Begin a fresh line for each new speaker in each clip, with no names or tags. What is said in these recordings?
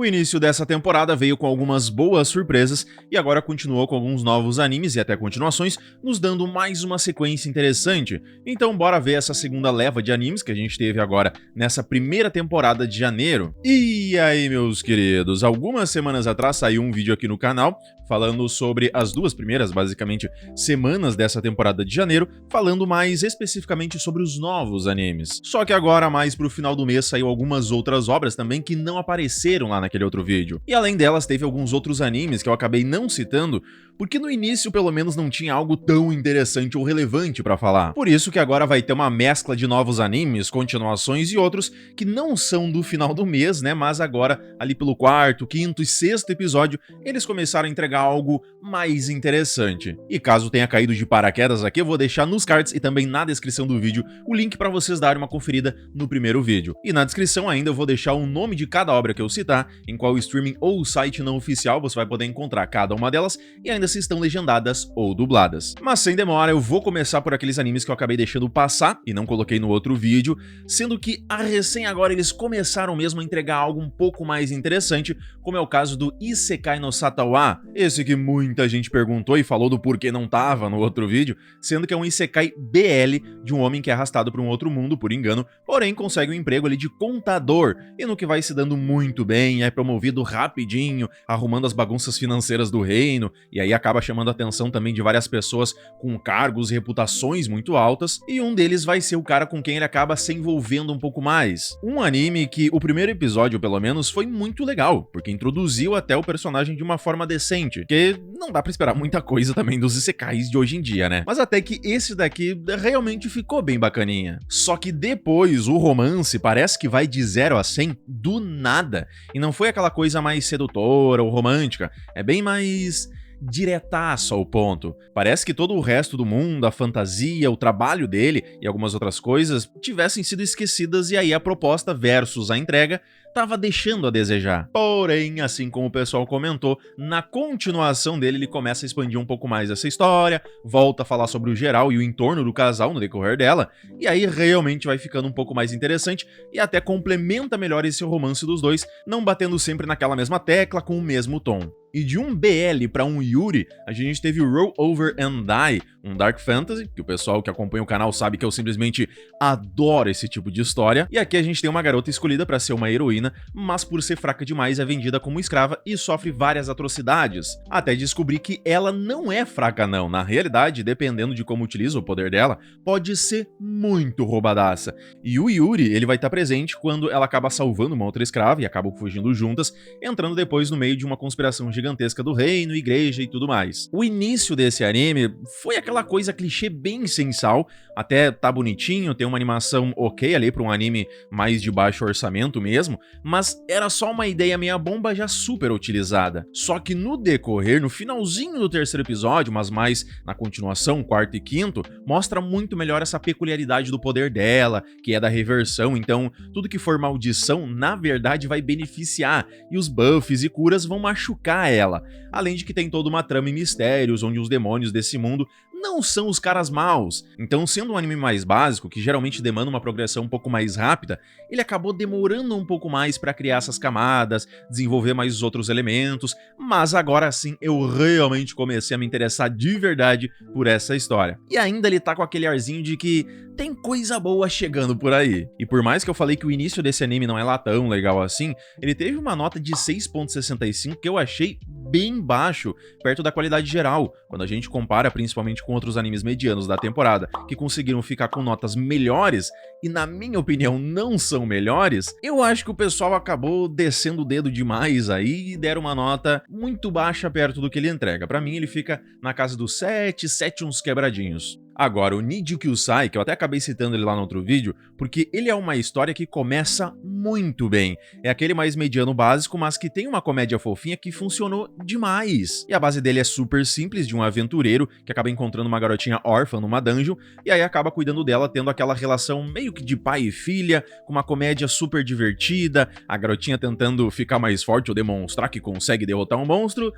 O início dessa temporada veio com algumas boas surpresas e agora continuou com alguns novos animes e até continuações, nos dando mais uma sequência interessante. Então bora ver essa segunda leva de animes que a gente teve agora nessa primeira temporada de janeiro. E aí, meus queridos, algumas semanas atrás saiu um vídeo aqui no canal falando sobre as duas primeiras, basicamente, semanas dessa temporada de janeiro, falando mais especificamente sobre os novos animes. Só que agora, mais pro final do mês, saiu algumas outras obras também que não apareceram lá naquele outro vídeo. E além delas, teve alguns outros animes que eu acabei não citando, porque no início, pelo menos, não tinha algo tão interessante ou relevante pra falar. Por isso que agora vai ter uma mescla de novos animes, continuações e outros que não são do final do mês, né, mas agora, ali pelo quarto, quinto e sexto episódio, eles começaram a entregar algo mais interessante. E caso tenha caído de paraquedas aqui, eu vou deixar nos cards e também na descrição do vídeo o link pra vocês darem uma conferida no primeiro vídeo. E na descrição ainda eu vou deixar o nome de cada obra que eu citar, em qual streaming ou site não oficial você vai poder encontrar cada uma delas, e ainda se estão legendadas ou dubladas. Mas sem demora, eu vou começar por aqueles animes que eu acabei deixando passar e não coloquei no outro vídeo, sendo que a recém agora eles começaram mesmo a entregar algo um pouco mais interessante, como é o caso do Isekai no Satawa, esse que muita gente perguntou e falou do porquê não tava no outro vídeo, sendo que é um Isekai BL de um homem que é arrastado para um outro mundo por engano, porém consegue um emprego ali de contador, e no que vai se dando muito bem, é promovido rapidinho, arrumando as bagunças financeiras do reino, e aí acaba chamando a atenção também de várias pessoas com cargos e reputações muito altas, e um deles vai ser o cara com quem ele acaba se envolvendo um pouco mais. Um anime que o primeiro episódio, pelo menos, foi muito legal, porque introduziu até o personagem de uma forma decente, que não dá pra esperar muita coisa também dos isekais de hoje em dia, né? Mas até que esse daqui realmente ficou bem bacaninha. Só que depois o romance parece que vai de 0 a 100 do nada, e não foi aquela coisa mais sedutora ou romântica, é bem mais diretaço ao ponto. Parece que todo o resto do mundo, a fantasia, o trabalho dele e algumas outras coisas tivessem sido esquecidas, e aí a proposta versus a entrega tava deixando a desejar. Porém, assim como o pessoal comentou, na continuação dele ele começa a expandir um pouco mais essa história, volta a falar sobre o geral e o entorno do casal no decorrer dela, e aí realmente vai ficando um pouco mais interessante e até complementa melhor esse romance dos dois, não batendo sempre naquela mesma tecla com o mesmo tom. E de um BL para um Yuri, a gente teve o Roll Over and Die, um Dark Fantasy, que o pessoal que acompanha o canal sabe que eu simplesmente adoro esse tipo de história, e aqui a gente tem uma garota escolhida para ser uma heroína, mas por ser fraca demais é vendida como escrava e sofre várias atrocidades, até descobrir que ela não é fraca não, na realidade, dependendo de como utiliza o poder dela, pode ser muito roubadaça. E o Yuri, ele vai estar presente quando ela acaba salvando uma outra escrava e acabam fugindo juntas, entrando depois no meio de uma conspiração gigantesca do reino, igreja e tudo mais. O início desse anime foi aquela coisa clichê bem sensal, até tá bonitinho, tem uma animação ok ali pra um anime mais de baixo orçamento mesmo, mas era só uma ideia meia bomba já super utilizada. Só que no decorrer, no finalzinho do terceiro episódio, mas mais na continuação, quarto e quinto, mostra muito melhor essa peculiaridade do poder dela, que é da reversão, então tudo que for maldição, na verdade vai beneficiar, e os buffs e curas vão machucar ela. Além de que tem toda uma trama e mistérios, onde os demônios desse mundo não são os caras maus. Então, sendo um anime mais básico, que geralmente demanda uma progressão um pouco mais rápida, ele acabou demorando um pouco mais para criar essas camadas, desenvolver mais os outros elementos, mas agora sim eu realmente comecei a me interessar de verdade por essa história. E ainda ele tá com aquele arzinho de que tem coisa boa chegando por aí. E por mais que eu falei que o início desse anime não é lá tão legal assim, ele teve uma nota de 6.65 que eu achei bem baixo, perto da qualidade geral, quando a gente compara principalmente com outros animes medianos da temporada, que conseguiram ficar com notas melhores, e na minha opinião não são melhores, eu acho que o pessoal acabou descendo o dedo demais aí e deram uma nota muito baixa perto do que ele entrega. Pra mim ele fica na casa dos 7 uns quebradinhos. Agora, o Niji Kyusai, que eu até acabei citando ele lá no outro vídeo, porque ele é uma história que começa muito bem. É aquele mais mediano básico, mas que tem uma comédia fofinha que funcionou demais. E a base dele é super simples, de um aventureiro que acaba encontrando uma garotinha órfã numa dungeon, e aí acaba cuidando dela, tendo aquela relação meio que de pai e filha, com uma comédia super divertida, a garotinha tentando ficar mais forte ou demonstrar que consegue derrotar um monstro,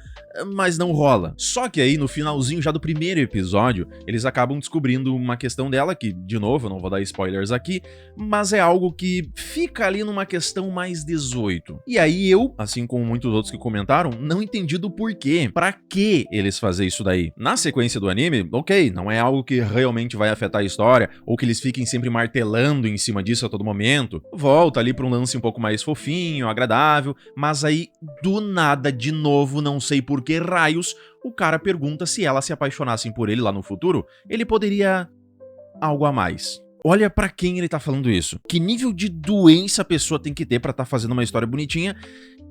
mas não rola. Só que aí, no finalzinho já do primeiro episódio, eles acabam descobrindo uma questão dela, que, de novo, eu não vou dar spoilers aqui, mas é algo que fica ali numa questão mais 18. E aí eu, assim como muitos outros que comentaram, não entendi do porquê. Pra que eles fazem isso daí? Na sequência do anime, ok, não é algo que realmente vai afetar a história, ou que eles fiquem sempre martelando em cima disso a todo momento. Volta ali pra um lance um pouco mais fofinho, agradável, mas aí, do nada, de novo, não sei por que raios, o cara pergunta se elas se apaixonassem por ele lá no futuro, ele poderia algo a mais. Olha pra quem ele tá falando isso. Que nível de doença a pessoa tem que ter pra tá fazendo uma história bonitinha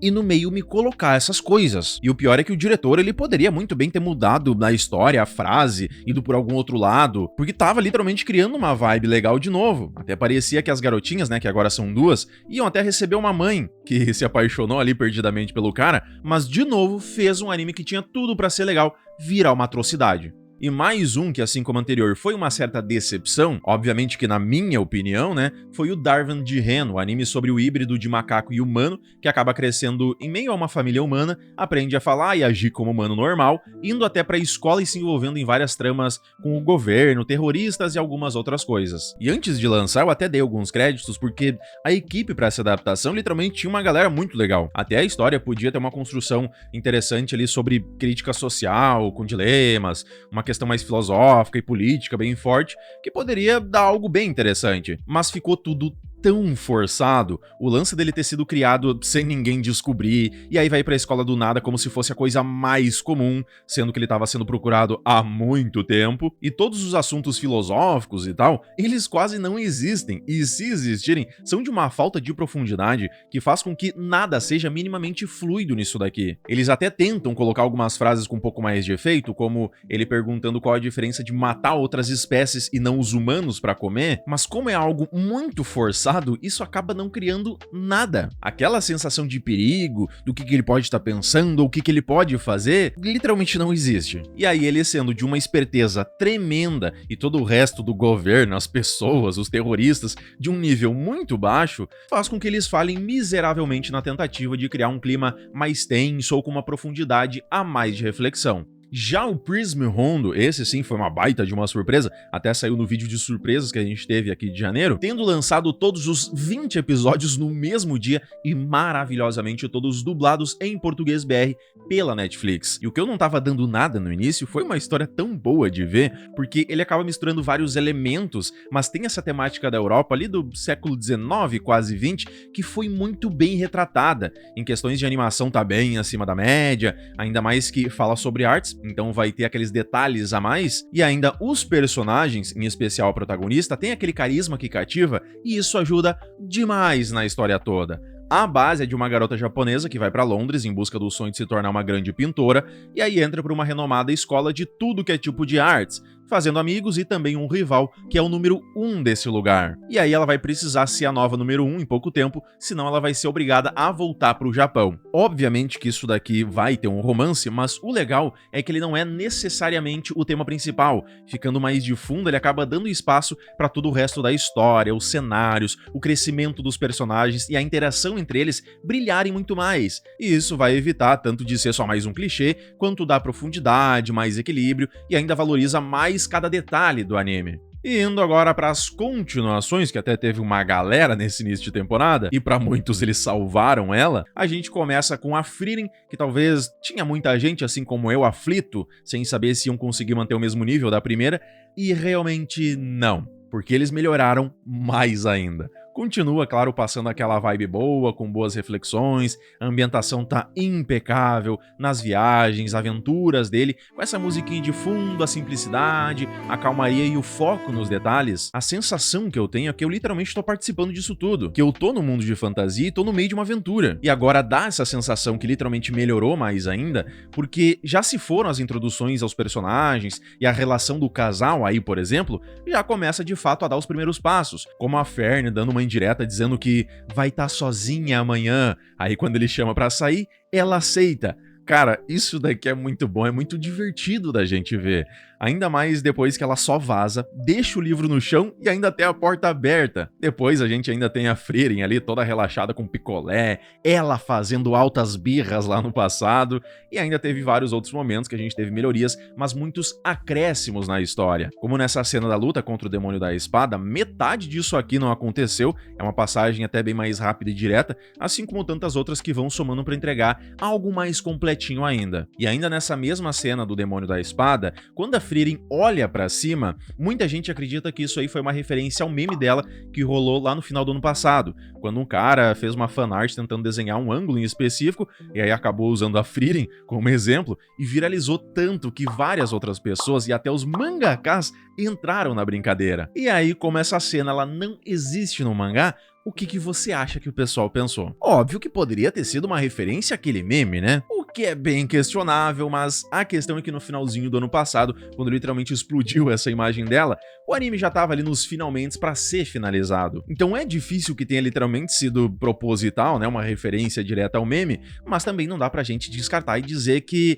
e no meio me colocar essas coisas. E o pior é que o diretor, ele poderia muito bem ter mudado na história a frase, ido por algum outro lado, porque tava literalmente criando uma vibe legal de novo. Até parecia que as garotinhas, né, que agora são duas, iam até receber uma mãe que se apaixonou ali perdidamente pelo cara, mas de novo fez um anime que tinha tudo pra ser legal virar uma atrocidade. E mais um que, assim como o anterior, foi uma certa decepção, obviamente que na minha opinião, né, foi o Darwin de Hen, o anime sobre o híbrido de macaco e humano, que acaba crescendo em meio a uma família humana, aprende a falar e agir como humano normal, indo até pra escola e se envolvendo em várias tramas com o governo, terroristas e algumas outras coisas. E antes de lançar, eu até dei alguns créditos, porque a equipe pra essa adaptação literalmente tinha uma galera muito legal. Até a história podia ter uma construção interessante ali sobre crítica social, com dilemas, uma questão mais filosófica e política bem forte, que poderia dar algo bem interessante. Mas ficou tudo tão forçado, o lance dele ter sido criado sem ninguém descobrir, e aí vai pra escola do nada como se fosse a coisa mais comum, sendo que ele tava sendo procurado há muito tempo, e todos os assuntos filosóficos e tal, eles quase não existem, e se existirem, são de uma falta de profundidade que faz com que nada seja minimamente fluido nisso daqui. Eles até tentam colocar algumas frases com um pouco mais de efeito, como ele perguntando qual a diferença de matar outras espécies e não os humanos pra comer, mas como é algo muito forçado, isso acaba não criando nada. Aquela sensação de perigo, do que ele pode estar pensando, ou o que ele pode fazer, literalmente não existe. E aí ele sendo de uma esperteza tremenda e todo o resto do governo, as pessoas, os terroristas, de um nível muito baixo, faz com que eles falhem miseravelmente na tentativa de criar um clima mais tenso ou com uma profundidade a mais de reflexão. Já o Prism Rondo, esse sim foi uma baita de uma surpresa, até saiu no vídeo de surpresas que a gente teve aqui de janeiro, tendo lançado todos os 20 episódios no mesmo dia e maravilhosamente todos dublados em português BR pela Netflix. E o que eu não tava dando nada no início foi uma história tão boa de ver, porque ele acaba misturando vários elementos, mas tem essa temática da Europa ali do século XIX, quase 20, que foi muito bem retratada. Em questões de animação tá bem acima da média, ainda mais que fala sobre artes, então vai ter aqueles detalhes a mais, e ainda os personagens, em especial a protagonista, tem aquele carisma que cativa, e isso ajuda demais na história toda. A base é de uma garota japonesa que vai pra Londres em busca do sonho de se tornar uma grande pintora, e aí entra pra uma renomada escola de tudo que é tipo de artes, fazendo amigos e também um rival, que é o número 1 desse lugar. E aí ela vai precisar ser a nova número 1 em pouco tempo, senão ela vai ser obrigada a voltar pro Japão. Obviamente que isso daqui vai ter um romance, mas o legal é que ele não é necessariamente o tema principal. Ficando mais de fundo, ele acaba dando espaço para todo o resto da história, os cenários, o crescimento dos personagens e a interação entre eles brilharem muito mais. E isso vai evitar tanto de ser só mais um clichê, quanto dar profundidade, mais equilíbrio e ainda valoriza mais cada detalhe do anime. E indo agora para as continuações, que até teve uma galera nesse início de temporada, e para muitos eles salvaram ela, a gente começa com a Frieren, que talvez tinha muita gente, assim como eu, aflito, sem saber se iam conseguir manter o mesmo nível da primeira, e realmente não, porque eles melhoraram mais ainda. Continua, claro, passando aquela vibe boa, com boas reflexões, a ambientação tá impecável, nas viagens, aventuras dele, com essa musiquinha de fundo, a simplicidade, a calmaria e o foco nos detalhes. A sensação que eu tenho é que eu literalmente tô participando disso tudo, que eu tô no mundo de fantasia e tô no meio de uma aventura. E agora dá essa sensação que literalmente melhorou mais ainda, porque já se foram as introduções aos personagens e a relação do casal aí, por exemplo, já começa de fato a dar os primeiros passos, como a Fern dando uma indireta dizendo que vai estar sozinha amanhã, aí quando ele chama pra sair, ela aceita. Cara, isso daqui é muito bom, é muito divertido da gente ver. Ainda mais depois que ela só vaza, deixa o livro no chão e ainda tem a porta aberta. Depois a gente ainda tem a Frieren ali toda relaxada com picolé, ela fazendo altas birras lá no passado, e ainda teve vários outros momentos que a gente teve melhorias, mas muitos acréscimos na história. Como nessa cena da luta contra o demônio da espada, metade disso aqui não aconteceu, é uma passagem até bem mais rápida e direta, assim como tantas outras que vão somando para entregar algo mais completinho ainda. E ainda nessa mesma cena do demônio da espada, quando a Frieren olha pra cima, muita gente acredita que isso aí foi uma referência ao meme dela que rolou lá no final do ano passado, quando um cara fez uma fanart tentando desenhar um ângulo em específico, e aí acabou usando a Frieren como exemplo, e viralizou tanto que várias outras pessoas e até os mangakas entraram na brincadeira. E aí, como essa cena ela não existe no mangá, o que você acha que o pessoal pensou? Óbvio que poderia ter sido uma referência àquele meme, né? O que é bem questionável, mas a questão é que no finalzinho do ano passado, quando literalmente explodiu essa imagem dela, o anime já tava ali nos finalmente pra ser finalizado. Então é difícil que tenha literalmente sido proposital, né, uma referência direta ao meme, mas também não dá pra gente descartar e dizer que,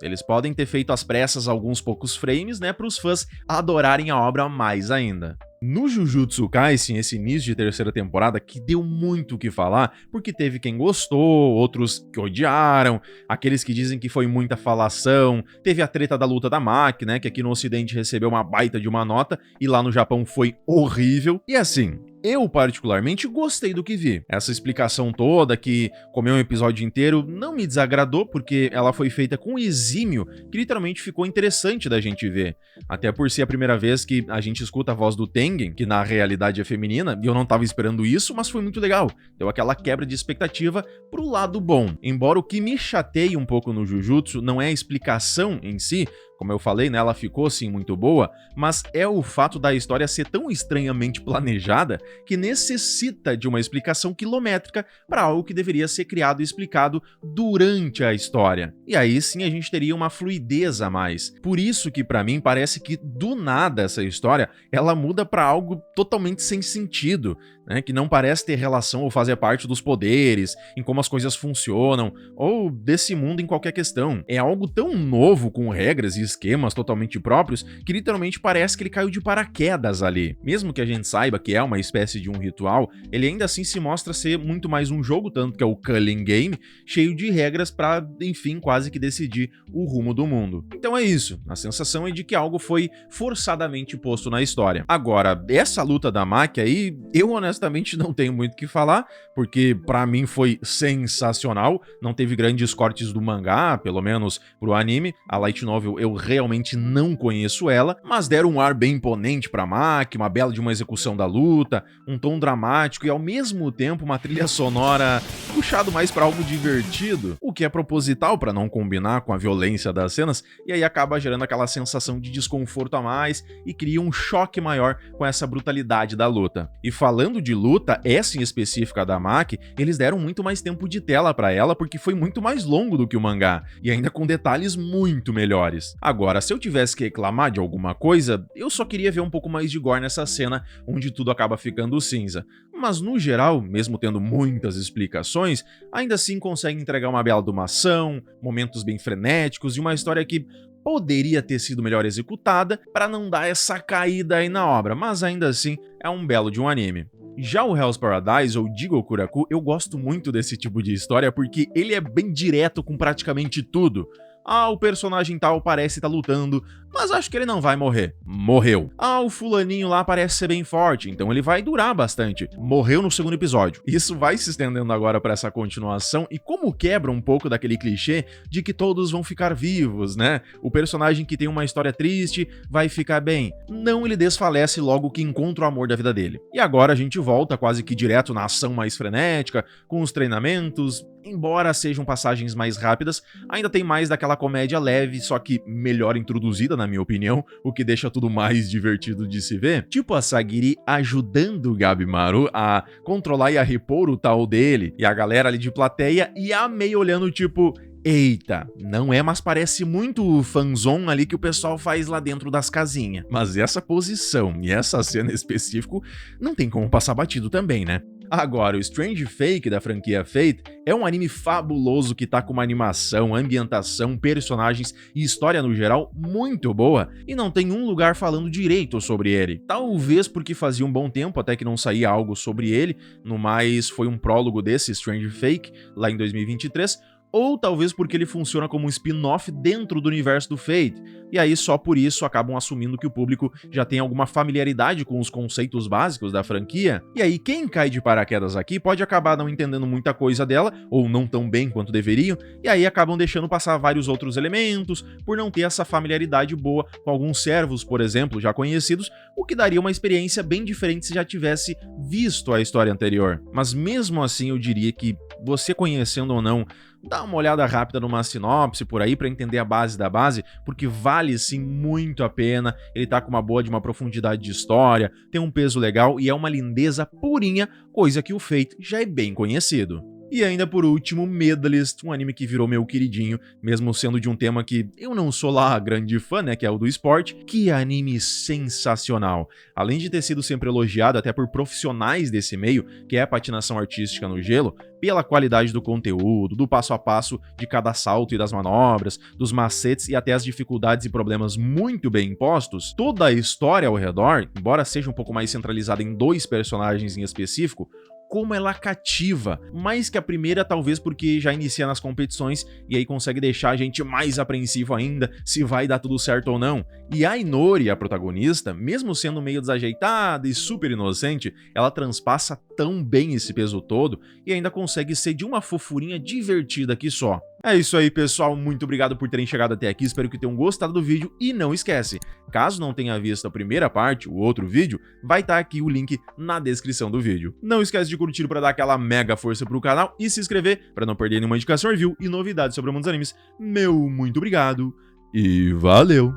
eles podem ter feito às pressas alguns poucos frames, né, pros fãs adorarem a obra mais ainda. No Jujutsu Kaisen, esse início de terceira temporada, que deu muito o que falar, porque teve quem gostou, outros que odiaram, aqueles que dizem que foi muita falação, teve a treta da luta da Maki, né, que aqui no ocidente recebeu uma baita de uma nota, e lá no Japão foi horrível, e assim... Eu, particularmente, gostei do que vi. Essa explicação toda, que comeu um episódio inteiro, não me desagradou, porque ela foi feita com exímio, que literalmente ficou interessante da gente ver. Até por ser a primeira vez que a gente escuta a voz do Tengen, que na realidade é feminina, e eu não tava esperando isso, mas foi muito legal. Deu aquela quebra de expectativa pro lado bom. Embora o que me chateie um pouco no Jujutsu não é a explicação em si, como eu falei, né, ela ficou sim muito boa, mas é o fato da história ser tão estranhamente planejada que necessita de uma explicação quilométrica para algo que deveria ser criado e explicado durante a história. E aí sim a gente teria uma fluidez a mais. Por isso que para mim parece que do nada essa história ela muda para algo totalmente sem sentido, né, que não parece ter relação ou fazer parte dos poderes, em como as coisas funcionam, ou desse mundo em qualquer questão. É algo tão novo, com regras e esquemas totalmente próprios, que literalmente parece que ele caiu de paraquedas ali. Mesmo que a gente saiba que é uma espécie de um ritual, ele ainda assim se mostra ser muito mais um jogo, tanto que é o Culling Game, cheio de regras pra, enfim, quase que decidir o rumo do mundo. Então é isso, a sensação é de que algo foi forçadamente posto na história. Agora, essa luta da Maki aí, eu honestamente não tenho muito o que falar, porque pra mim foi sensacional, não teve grandes cortes do mangá, pelo menos pro anime. A Light Novel eu realmente não conheço ela, mas deram um ar bem imponente pra Maki, uma bela de uma execução da luta, um tom dramático e ao mesmo tempo uma trilha sonora puxado mais pra algo divertido, o que é proposital pra não combinar com a violência das cenas, e aí acaba gerando aquela sensação de desconforto a mais e cria um choque maior com essa brutalidade da luta. E falando de luta, essa em específica da Maki, eles deram muito mais tempo de tela pra ela porque foi muito mais longo do que o mangá, e ainda com detalhes muito melhores. Agora, se eu tivesse que reclamar de alguma coisa, eu só queria ver um pouco mais de gore nessa cena onde tudo acaba ficando cinza. Mas no geral, mesmo tendo muitas explicações, ainda assim consegue entregar uma bela ação, momentos bem frenéticos e uma história que poderia ter sido melhor executada para não dar essa caída aí na obra, mas ainda assim é um belo de um anime. Já o Hell's Paradise, ou Jigokuraku, eu gosto muito desse tipo de história porque ele é bem direto com praticamente tudo. Ah, o personagem tal parece estar lutando, mas acho que ele não vai morrer. Morreu. Ah, o fulaninho lá parece ser bem forte, então ele vai durar bastante. Morreu no segundo episódio. Isso vai se estendendo agora para essa continuação e como quebra um pouco daquele clichê de que todos vão ficar vivos, né? O personagem que tem uma história triste vai ficar bem. Não, ele desfalece logo que encontra o amor da vida dele. E agora a gente volta quase que direto na ação mais frenética, com os treinamentos. Embora sejam passagens mais rápidas, ainda tem mais daquela comédia leve, só que melhor introduzida, na minha opinião, o que deixa tudo mais divertido de se ver. Tipo a Sagiri ajudando o Gabimaru a controlar e a repor o tal dele, e a galera ali de plateia e a Mei olhando tipo... Eita, não é, mas parece muito o fanzon ali que o pessoal faz lá dentro das casinhas. Mas essa posição e essa cena em específico não tem como passar batido também, né? Agora, o Strange Fate da franquia Fate é um anime fabuloso que tá com uma animação, ambientação, personagens e história no geral muito boa, e não tem um lugar falando direito sobre ele. Talvez porque fazia um bom tempo até que não saía algo sobre ele, no mais foi um prólogo desse Strange Fate lá em 2023, ou talvez porque ele funciona como um spin-off dentro do universo do Fate, e aí só por isso acabam assumindo que o público já tem alguma familiaridade com os conceitos básicos da franquia, e aí quem cai de paraquedas aqui pode acabar não entendendo muita coisa dela, ou não tão bem quanto deveriam, e aí acabam deixando passar vários outros elementos, por não ter essa familiaridade boa com alguns servos, por exemplo, já conhecidos, o que daria uma experiência bem diferente se já tivesse visto a história anterior. Mas mesmo assim eu diria que, você conhecendo ou não, dá uma olhada rápida numa sinopse por aí pra entender a base da base, porque vale sim muito a pena, ele tá com uma boa de uma profundidade de história, tem um peso legal e é uma lindeza purinha, coisa que o Fate já é bem conhecido. E ainda por último, Medalist, um anime que virou meu queridinho, mesmo sendo de um tema que eu não sou lá grande fã, né, que é o do esporte. Que anime sensacional! Além de ter sido sempre elogiado até por profissionais desse meio, que é a patinação artística no gelo, pela qualidade do conteúdo, do passo a passo de cada salto e das manobras, dos macetes e até as dificuldades e problemas muito bem impostos, toda a história ao redor, embora seja um pouco mais centralizada em dois personagens em específico, como ela cativa, mais que a primeira talvez porque já inicia nas competições e aí consegue deixar a gente mais apreensivo ainda se vai dar tudo certo ou não. E a Inori, a protagonista, mesmo sendo meio desajeitada e super inocente, ela transpassa tão bem esse peso todo e ainda consegue ser de uma fofurinha divertida que só. É isso aí, pessoal, muito obrigado por terem chegado até aqui, espero que tenham gostado do vídeo e não esquece, caso não tenha visto a primeira parte, o outro vídeo, vai estar aqui o link na descrição do vídeo. Não esquece de curtir para dar aquela mega força pro canal e se inscrever para não perder nenhuma indicação, review e novidades sobre o mundo dos animes. Meu muito obrigado e valeu!